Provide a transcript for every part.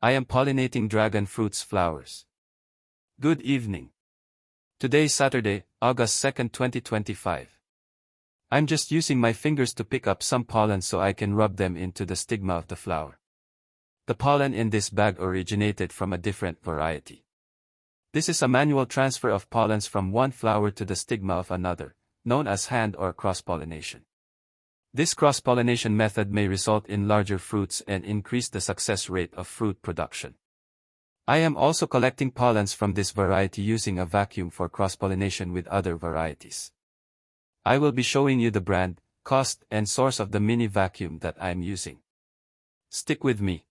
I am pollinating dragon fruit's flowers. Good evening. Today is Saturday, August 2nd, 2025. I'm just using my fingers to pick up some pollen so I can rub them into the stigma of the flower. The pollen in this bag originated from a different variety. This is a manual transfer of pollens from one flower to the stigma of another, known as hand or cross-pollination. This cross-pollination method may result in larger fruits and increase the success rate of fruit production. I am also collecting pollens from this variety using a vacuum for cross-pollination with other varieties. I will be showing you the brand, cost, and source of the mini vacuum that I am using. Stick with me.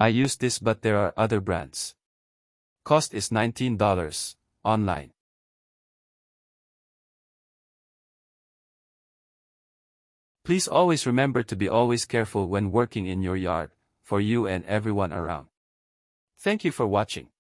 I use this, but there are other brands. Cost is $19, online. Please always remember to be always careful when working in your yard, for you and everyone around. Thank you for watching.